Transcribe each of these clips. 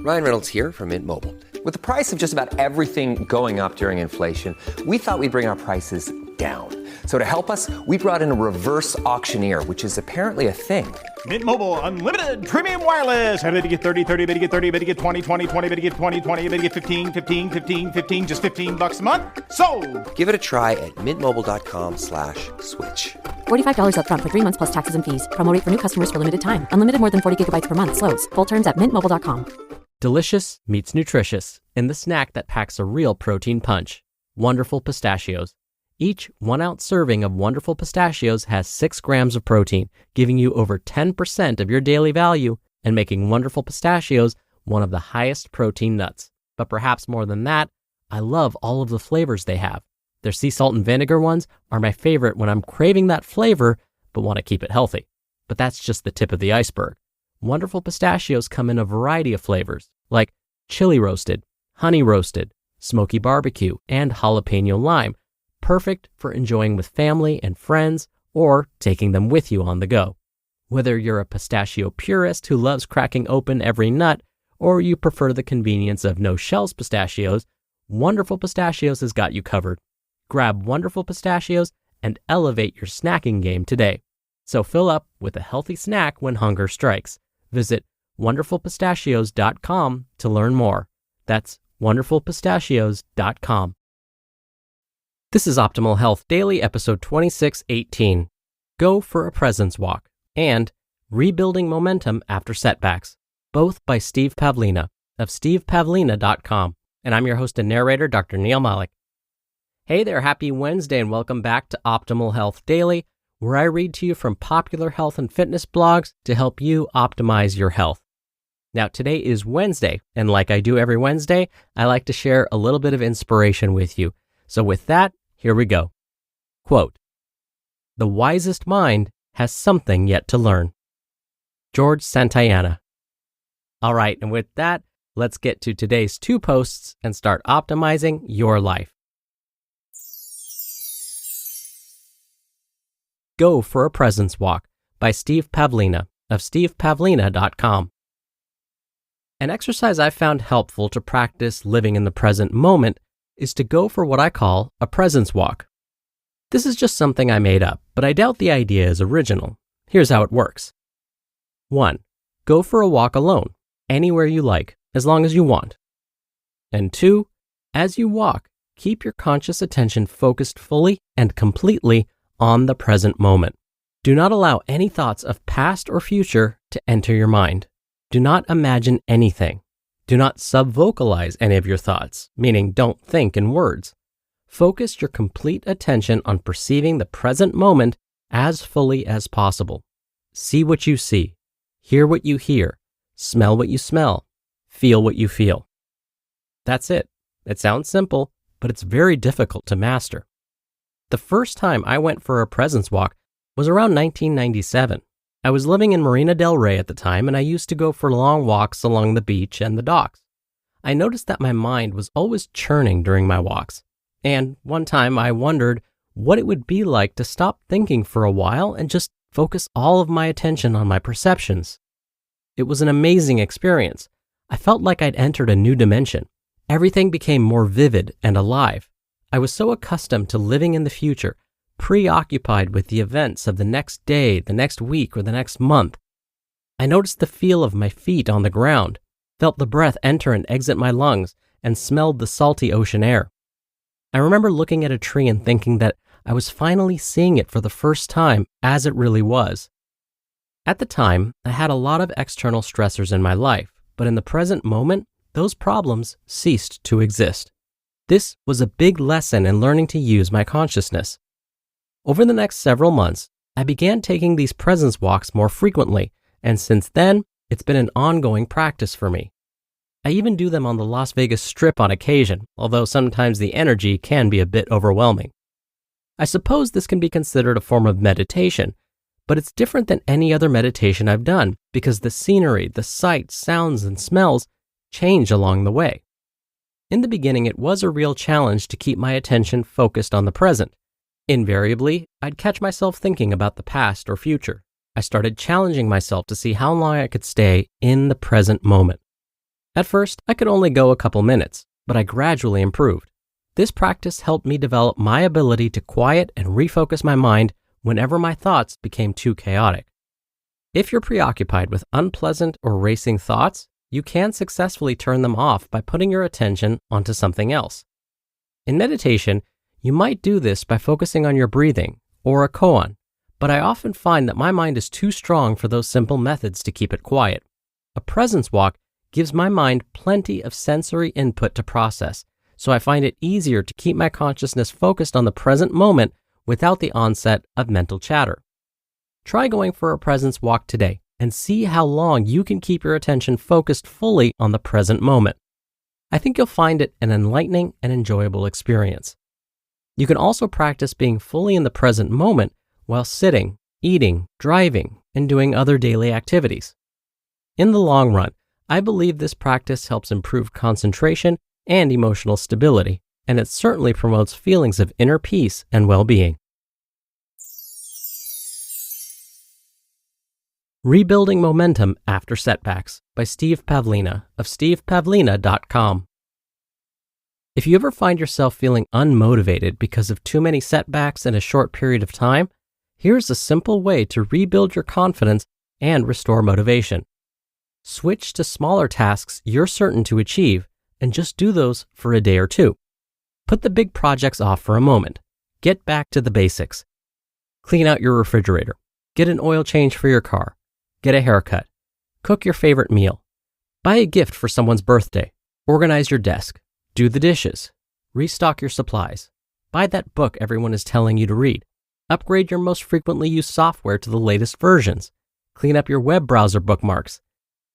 Ryan Reynolds here from Mint Mobile. With the price of just about everything going up during inflation, we thought we'd bring our prices down. So to help us, we brought in a reverse auctioneer, which is apparently a thing. Mint Mobile Unlimited Premium Wireless. How to get 30, 30, bit to get 30, bit to get 20, 20, 20, bit to get 20, 20, bit to get 15, 15, 15, 15, just $15 a month? Sold! Give it a try at mintmobile.com/switch. $45 up front for 3 months plus taxes and fees. Promo rate for new customers for limited time. Unlimited more than 40 gigabytes per month. Slows full terms at mintmobile.com. Delicious meets nutritious in the snack that packs a real protein punch. Wonderful Pistachios. Each 1-ounce serving of Wonderful Pistachios has 6 grams of protein, giving you over 10% of your daily value and making Wonderful Pistachios one of the highest protein nuts. But perhaps more than that, I love all of the flavors they have. Their sea salt and vinegar ones are my favorite when I'm craving that flavor but want to keep it healthy. But that's just the tip of the iceberg. Wonderful Pistachios come in a variety of flavors, like chili roasted, honey roasted, smoky barbecue, and jalapeno lime, perfect for enjoying with family and friends or taking them with you on the go. Whether you're a pistachio purist who loves cracking open every nut, or you prefer the convenience of no-shells pistachios, Wonderful Pistachios has got you covered. Grab Wonderful Pistachios and elevate your snacking game today. So fill up with a healthy snack when hunger strikes. Visit wonderfulpistachios.com to learn more. That's wonderfulpistachios.com. This is Optimal Health Daily, episode 2618. Go for a Presence Walk and Rebuilding Momentum After Setbacks, both by Steve Pavlina of stevepavlina.com. And I'm your host and narrator, Dr. Neil Malik. Hey there, happy Wednesday, and welcome back to Optimal Health Daily, where I read to you from popular health and fitness blogs to help you optimize your health. Now, today is Wednesday, and like I do every Wednesday, I like to share a little bit of inspiration with you. So with that, here we go. Quote, "The wisest mind has something yet to learn." George Santayana. All right, and with that, let's get to today's 2 posts and start optimizing your life. Go for a Presence Walk by Steve Pavlina of stevepavlina.com. An exercise I've found helpful to practice living in the present moment is to go for what I call a presence walk. This is just something I made up, but I doubt the idea is original. Here's how it works. 1. Go for a walk alone, anywhere you like, as long as you want. And 2. As you walk, keep your conscious attention focused fully and completely on the present moment. Do not allow any thoughts of past or future to enter your mind. Do not imagine anything. Do not sub-vocalize any of your thoughts, meaning don't think in words. Focus your complete attention on perceiving the present moment as fully as possible. See what you see, hear what you hear, smell what you smell, feel what you feel. That's it. It sounds simple, but it's very difficult to master. The first time I went for a presence walk was around 1997. I was living in Marina del Rey at the time, and I used to go for long walks along the beach and the docks. I noticed that my mind was always churning during my walks, and one time I wondered what it would be like to stop thinking for a while and just focus all of my attention on my perceptions. It was an amazing experience. I felt like I'd entered a new dimension. Everything became more vivid and alive. I was so accustomed to living in the future, preoccupied with the events of the next day, the next week, or the next month. I noticed the feel of my feet on the ground, felt the breath enter and exit my lungs, and smelled the salty ocean air. I remember looking at a tree and thinking that I was finally seeing it for the first time as it really was. At the time, I had a lot of external stressors in my life, but in the present moment, those problems ceased to exist. This was a big lesson in learning to use my consciousness. Over the next several months, I began taking these presence walks more frequently, and since then, it's been an ongoing practice for me. I even do them on the Las Vegas Strip on occasion, although sometimes the energy can be a bit overwhelming. I suppose this can be considered a form of meditation, but it's different than any other meditation I've done because the scenery, the sights, sounds, and smells change along the way. In the beginning, it was a real challenge to keep my attention focused on the present. Invariably, I'd catch myself thinking about the past or future. I started challenging myself to see how long I could stay in the present moment. At first, I could only go a couple minutes, but I gradually improved. This practice helped me develop my ability to quiet and refocus my mind whenever my thoughts became too chaotic. If you're preoccupied with unpleasant or racing thoughts, you can successfully turn them off by putting your attention onto something else. In meditation, you might do this by focusing on your breathing or a koan, but I often find that my mind is too strong for those simple methods to keep it quiet. A presence walk gives my mind plenty of sensory input to process, so I find it easier to keep my consciousness focused on the present moment without the onset of mental chatter. Try going for a presence walk today and see how long you can keep your attention focused fully on the present moment. I think you'll find it an enlightening and enjoyable experience. You can also practice being fully in the present moment while sitting, eating, driving, and doing other daily activities. In the long run, I believe this practice helps improve concentration and emotional stability, and it certainly promotes feelings of inner peace and well-being. Rebuilding Momentum After Setbacks by Steve Pavlina of stevepavlina.com. If you ever find yourself feeling unmotivated because of too many setbacks in a short period of time, here's a simple way to rebuild your confidence and restore motivation. Switch to smaller tasks you're certain to achieve and just do those for a day or two. Put the big projects off for a moment. Get back to the basics. Clean out your refrigerator. Get an oil change for your car. Get a haircut. Cook your favorite meal. Buy a gift for someone's birthday. Organize your desk. Do the dishes. Restock your supplies. Buy that book everyone is telling you to read. Upgrade your most frequently used software to the latest versions. Clean up your web browser bookmarks.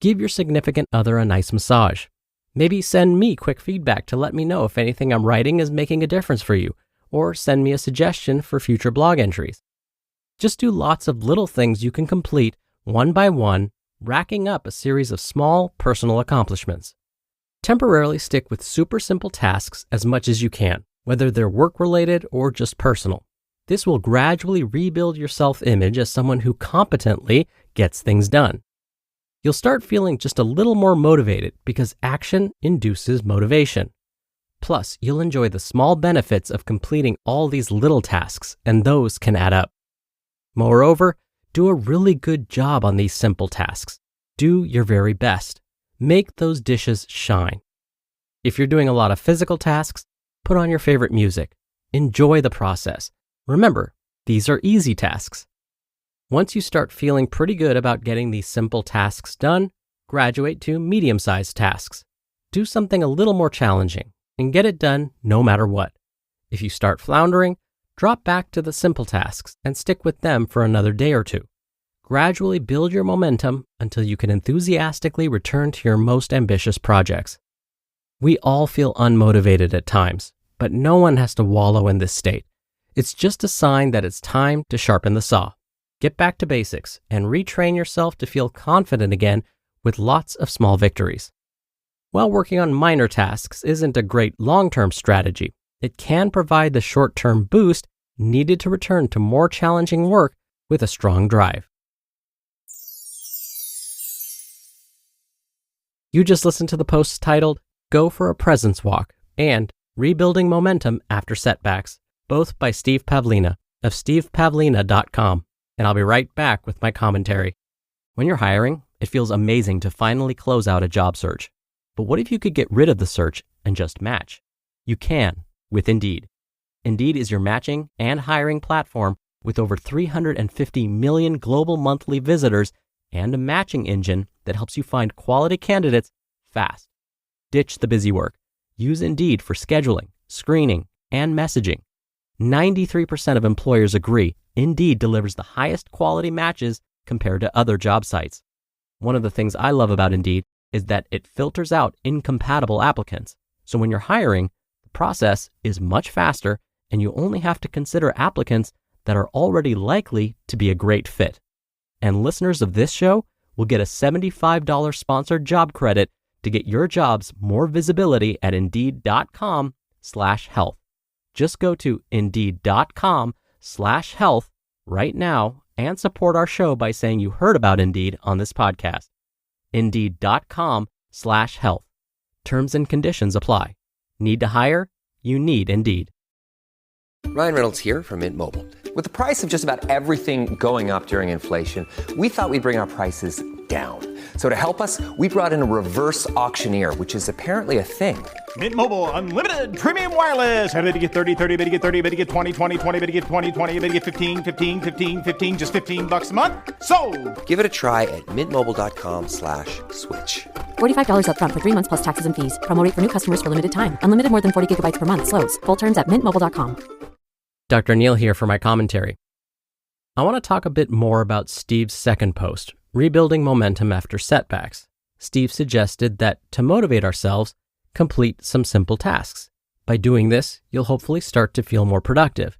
Give your significant other a nice massage. Maybe send me quick feedback to let me know if anything I'm writing is making a difference for you, or send me a suggestion for future blog entries. Just do lots of little things you can complete one by one, racking up a series of small personal accomplishments. Temporarily stick with super simple tasks as much as you can, whether they're work-related or just personal. This will gradually rebuild your self-image as someone who competently gets things done. You'll start feeling just a little more motivated because action induces motivation. Plus, you'll enjoy the small benefits of completing all these little tasks, and those can add up. Moreover, do a really good job on these simple tasks. Do your very best. Make those dishes shine. If you're doing a lot of physical tasks, put on your favorite music. Enjoy the process. Remember, these are easy tasks. Once you start feeling pretty good about getting these simple tasks done, graduate to medium-sized tasks. Do something a little more challenging and get it done no matter what. If you start floundering, drop back to the simple tasks and stick with them for another day or two. Gradually build your momentum until you can enthusiastically return to your most ambitious projects. We all feel unmotivated at times, but no one has to wallow in this state. It's just a sign that it's time to sharpen the saw. Get back to basics and retrain yourself to feel confident again with lots of small victories. While working on minor tasks isn't a great long-term strategy, it can provide the short-term boost needed to return to more challenging work with a strong drive. You just listened to the posts titled Go for a Presence Walk and Rebuilding Momentum After Setbacks, both by Steve Pavlina of stevepavlina.com, and I'll be right back with my commentary. When you're hiring, it feels amazing to finally close out a job search. But what if you could get rid of the search and just match? You can with Indeed. Indeed is your matching and hiring platform with over 350 million global monthly visitors and a matching engine that helps you find quality candidates fast. Ditch the busy work. Use Indeed for scheduling, screening, and messaging. 93% of employers agree Indeed delivers the highest quality matches compared to other job sites. One of the things I love about Indeed is that it filters out incompatible applicants. So when you're hiring, the process is much faster and you only have to consider applicants that are already likely to be a great fit. And listeners of this show will get a $75 sponsored job credit to get your jobs more visibility at Indeed.com/health. Just go to Indeed.com/health right now and support our show by saying you heard about Indeed on this podcast. Indeed.com/health. Terms and conditions apply. Need to hire? You need Indeed. Ryan Reynolds here from Mint Mobile. With the price of just about everything going up during inflation, we thought we'd bring our prices down. So to help us, we brought in a reverse auctioneer, which is apparently a thing. Mint Mobile Unlimited Premium Wireless. How to get 30, 30, bit to get 30, bit to get 20, 20, 20, bit to get 20, 20, bit to get 15, 15, 15, 15, just $15 a month? Sold! Give it a try at mintmobile.com/switch. $45 up front for 3 months plus taxes and fees. Promo rate for new customers for limited time. Unlimited more than 40 gigabytes per month. Slows full terms at mintmobile.com. Dr. Neil here for my commentary. I want to talk a bit more about Steve's second post, Rebuilding Momentum After Setbacks. Steve suggested that to motivate ourselves, complete some simple tasks. By doing this, you'll hopefully start to feel more productive.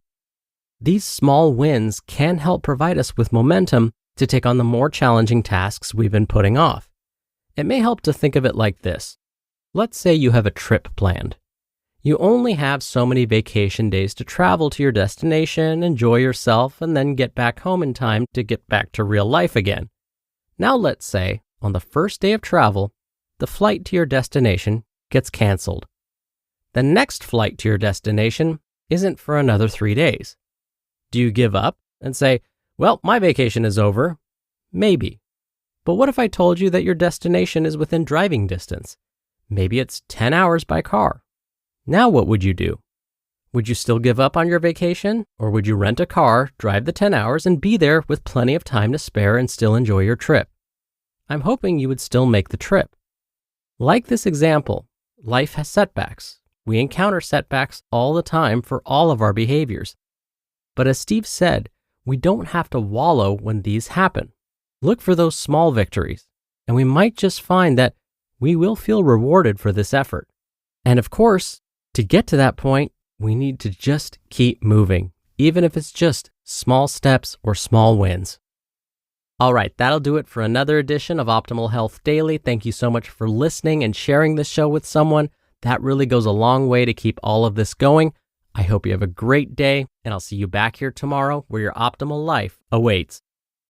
These small wins can help provide us with momentum to take on the more challenging tasks we've been putting off. It may help to think of it like this. Let's say you have a trip planned. You only have so many vacation days to travel to your destination, enjoy yourself, and then get back home in time to get back to real life again. Now let's say, on the first day of travel, the flight to your destination gets canceled. The next flight to your destination isn't for another 3 days. Do you give up and say, well, my vacation is over? Maybe. But what if I told you that your destination is within driving distance? Maybe it's 10 hours by car. Now what would you do? Would you still give up on your vacation? Or would you rent a car, drive the 10 hours, and be there with plenty of time to spare and still enjoy your trip? I'm hoping you would still make the trip. Like this example, life has setbacks. We encounter setbacks all the time for all of our behaviors. But as Steve said, we don't have to wallow when these happen. Look for those small victories, and we might just find that we will feel rewarded for this effort. And of course, to get to that point, we need to just keep moving, even if it's just small steps or small wins. All right, that'll do it for another edition of Optimal Health Daily. Thank you so much for listening and sharing this show with someone. That really goes a long way to keep all of this going. I hope you have a great day, and I'll see you back here tomorrow where your optimal life awaits.